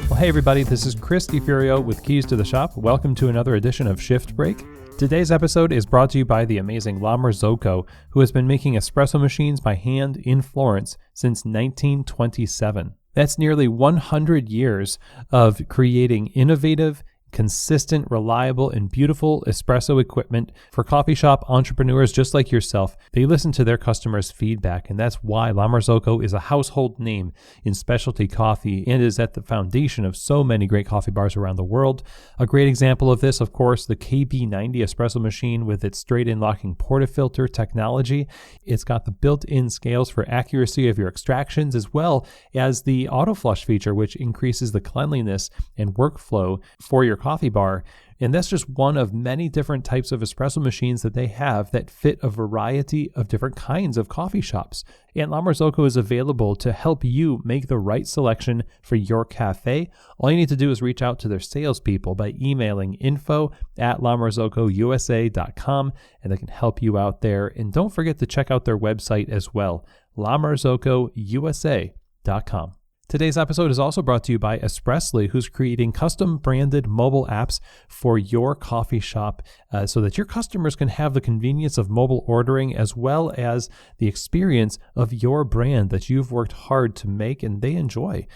Well, hey everybody, this is Chris DiFurio with Keys to the Shop. Welcome to another edition of Shift Break. Today's episode is brought to you by the amazing La Marzocco, who has been making espresso machines by hand in Florence since 1927. That's nearly 100 years of creating innovative, consistent, reliable, and beautiful espresso equipment for coffee shop entrepreneurs just like yourself. They listen to their customers' feedback, and that's why La Marzocco is a household name in specialty coffee and is at the foundation of so many great coffee bars around the world. A great example of this, of course, the KB90 espresso machine with its straight-in locking portafilter technology. It's got the built-in scales for accuracy of your extractions, as well as the auto flush feature, which increases the cleanliness and workflow for your coffee bar. And that's just one of many different types of espresso machines that they have that fit a variety of different kinds of coffee shops. And La Marzocco is available to help you make the right selection for your cafe. All you need to do is reach out to their salespeople by emailing info@lamarzocousa.com, and they can help you out there. And don't forget to check out their website as well, lamarzocousa.com. Today's episode is also brought to you by Espressly, who's creating custom branded mobile apps for your coffee shop so that your customers can have the convenience of mobile ordering as well as the experience of your brand that you've worked hard to make and they enjoy.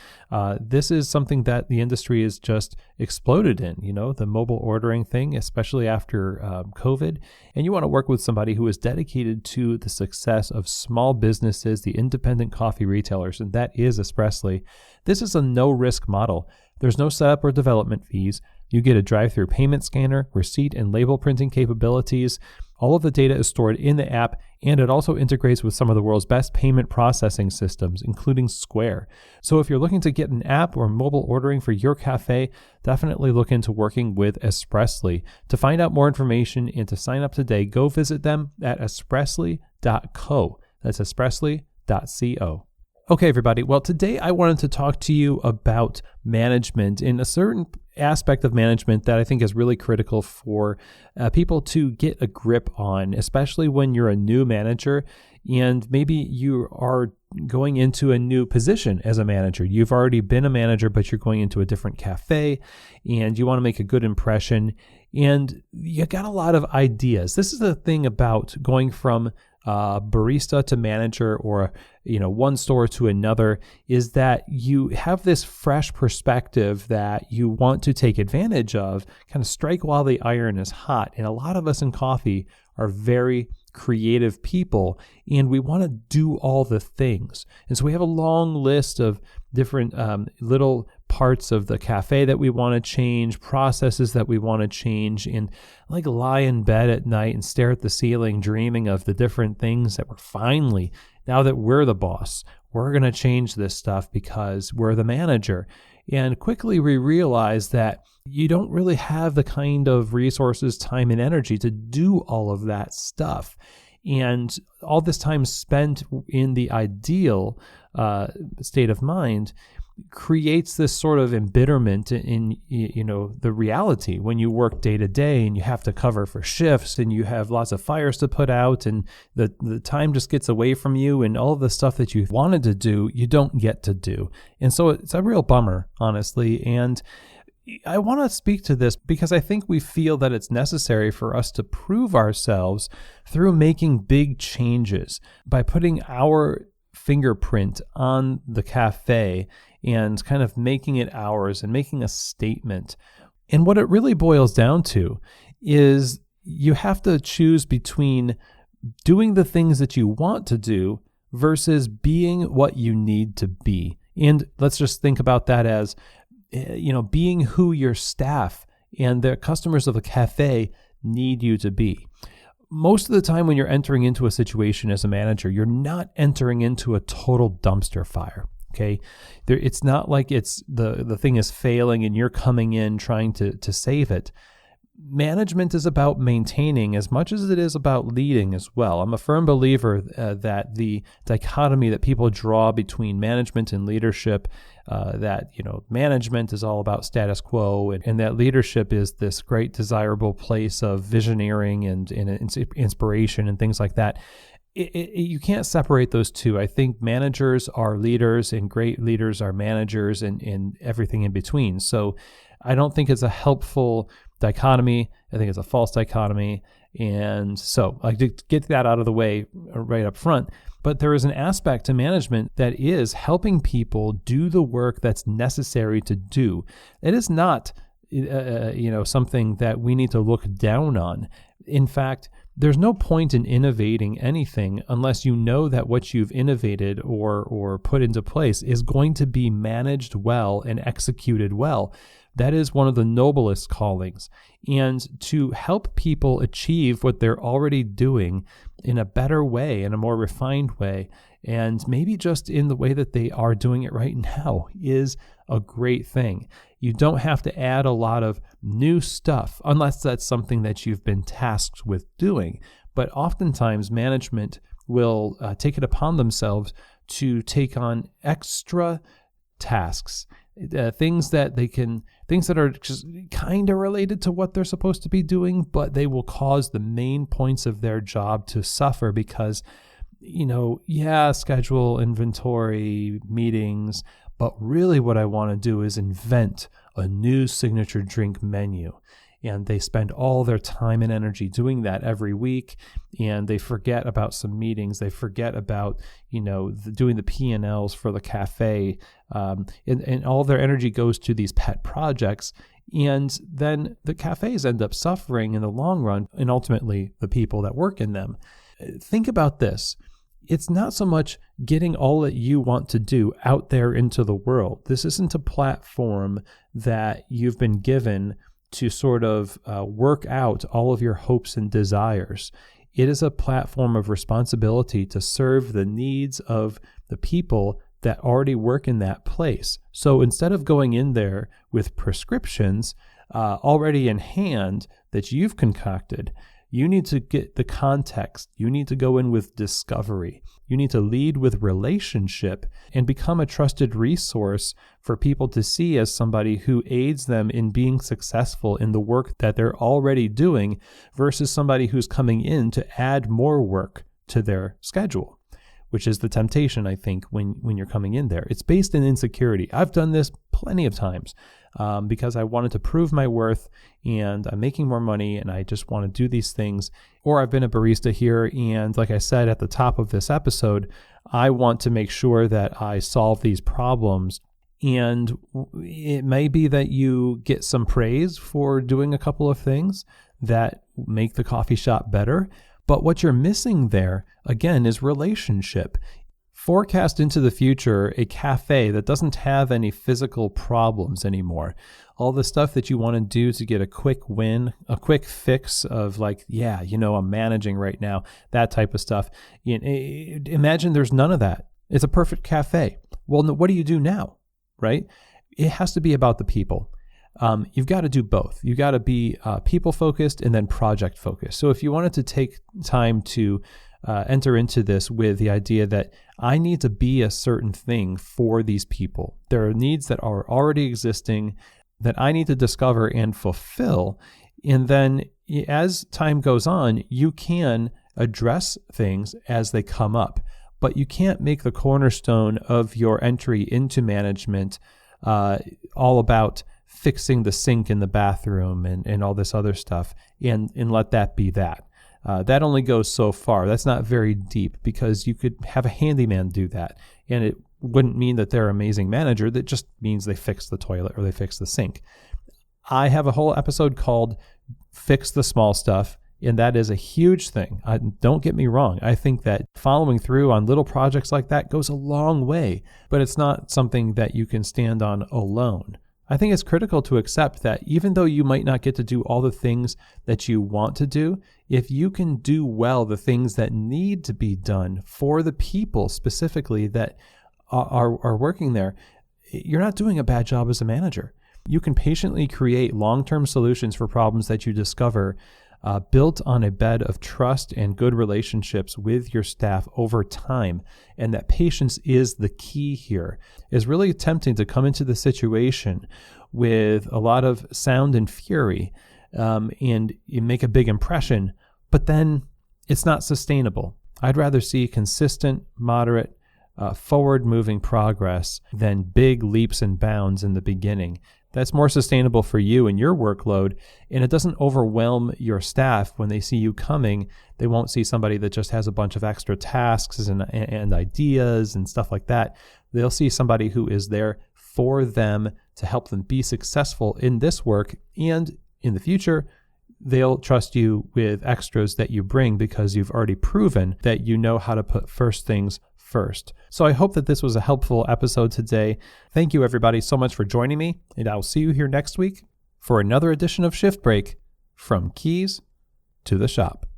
This is something that the industry has just exploded in, the mobile ordering thing, especially after COVID. And you want to work with somebody who is dedicated to the success of small businesses, the independent coffee retailers, and that is Espressly. This is a no-risk model. There's no setup or development fees. You get a drive-through payment scanner, receipt and label printing capabilities. All of the data is stored in the app, and it also integrates with some of the world's best payment processing systems, including Square. So if you're looking to get an app or mobile ordering for your cafe, definitely look into working with Espressly. To find out more information and to sign up today, go visit them at espressly.co. That's espressly.co. Okay, everybody. Well, today I wanted to talk to you about management in a certain aspect of management that I think is really critical for people to get a grip on, especially when you're a new manager and maybe you are going into a new position as a manager. You've already been a manager, but you're going into a different cafe and you want to make a good impression and you got a lot of ideas. This is the thing about going from barista to manager or one store to another, is that you have this fresh perspective that you want to take advantage of, kind of strike while the iron is hot. And a lot of us in coffee are very creative people and we want to do all the things. And so we have a long list of different little parts of the cafe that we want to change, processes that we want to change, and like lie in bed at night and stare at the ceiling dreaming of the different things that we're finally, now that we're the boss, we're going to change this stuff because we're the manager. And quickly we realize that you don't really have the kind of resources, time, and energy to do all of that stuff. And all this time spent in the ideal state of mind creates this sort of embitterment in the reality when you work day to day and you have to cover for shifts and you have lots of fires to put out and the time just gets away from you and all of the stuff that you wanted to do, you don't get to do. And so it's a real bummer, honestly. And I want to speak to this because I think we feel that it's necessary for us to prove ourselves through making big changes by putting our fingerprint on the cafe and kind of making it ours and making a statement. And what it really boils down to is you have to choose between doing the things that you want to do versus being what you need to be. And let's just think about that as, being who your staff and the customers of the cafe need you to be. Most of the time when you're entering into a situation as a manager, you're not entering into a total dumpster fire. Okay, it's not like it's the thing is failing and you're coming in trying to save it. Management is about maintaining as much as it is about leading as well. I'm a firm believer that the dichotomy that people draw between management and leadership, that management is all about status quo and that leadership is this great desirable place of visioneering and inspiration and things like that. you can't separate those two. I think managers are leaders and great leaders are managers and everything in between. So I don't think it's a helpful dichotomy. I think it's a false dichotomy. And so I did get that out of the way right up front. But there is an aspect to management that is helping people do the work that's necessary to do. It is not something that we need to look down on. In fact, there's no point in innovating anything unless you know that what you've innovated or put into place is going to be managed well and executed well. That is one of the noblest callings. And to help people achieve what they're already doing in a better way, in a more refined way, and maybe just in the way that they are doing it right now is a great thing. You don't have to add a lot of new stuff unless that's something that you've been tasked with doing. But oftentimes management will take it upon themselves to take on extra tasks, things that are just kind of related to what they're supposed to be doing, but they will cause the main points of their job to suffer because, schedule, inventory, meetings, but really what I want to do is invent a new signature drink menu. And they spend all their time and energy doing that every week, and they forget about some meetings. They forget about, doing the P&Ls for the cafe, and all their energy goes to these pet projects. And then the cafes end up suffering in the long run, and ultimately the people that work in them. Think about this. It's not so much getting all that you want to do out there into the world. This isn't a platform that you've been given to sort of work out all of your hopes and desires. It is a platform of responsibility to serve the needs of the people that already work in that place. So instead of going in there with prescriptions already in hand that you've concocted, you need to get the context. You need to go in with discovery. You need to lead with relationship and become a trusted resource for people to see as somebody who aids them in being successful in the work that they're already doing versus somebody who's coming in to add more work to their schedule, which is the temptation, I think, when you're coming in there. It's based in insecurity. I've done this plenty of times because I wanted to prove my worth and I'm making more money and I just want to do these things. Or I've been a barista here, and like I said at the top of this episode, I want to make sure that I solve these problems. And it may be that you get some praise for doing a couple of things that make the coffee shop better. But what you're missing there, again, is relationship. Forecast into the future a cafe that doesn't have any physical problems anymore. All the stuff that you want to do to get a quick win, a quick fix of like, I'm managing right now, that type of stuff. Imagine there's none of that. It's a perfect cafe. Well, what do you do now, right? It has to be about the people. You've got to do both. You've got to be people-focused and then project-focused. So if you wanted to take time to enter into this with the idea that I need to be a certain thing for these people, there are needs that are already existing that I need to discover and fulfill. And then as time goes on, you can address things as they come up, but you can't make the cornerstone of your entry into management all about fixing the sink in the bathroom and all this other stuff and let that be that. That only goes so far. That's not very deep because you could have a handyman do that. And it wouldn't mean that they're an amazing manager. That just means they fix the toilet or they fix the sink. I have a whole episode called Fix the Small Stuff. And that is a huge thing. Don't get me wrong. I think that following through on little projects like that goes a long way, but it's not something that you can stand on alone. I think it's critical to accept that even though you might not get to do all the things that you want to do, if you can do well the things that need to be done for the people specifically that are working there, you're not doing a bad job as a manager. You can patiently create long-term solutions for problems that you discover built on a bed of trust and good relationships with your staff over time. And that patience is the key here. It's really tempting to come into the situation with a lot of sound and fury and you make a big impression, but then it's not sustainable. I'd rather see consistent, moderate, forward-moving progress than big leaps and bounds in the beginning. That's more sustainable for you and your workload, and it doesn't overwhelm your staff when they see you coming. They won't see somebody that just has a bunch of extra tasks and ideas and stuff like that. They'll see somebody who is there for them to help them be successful in this work, and in the future, they'll trust you with extras that you bring because you've already proven that you know how to put first things first. So I hope that this was a helpful episode today. Thank you everybody so much for joining me, and I'll see you here next week for another edition of Shift Break, from keys to the shop.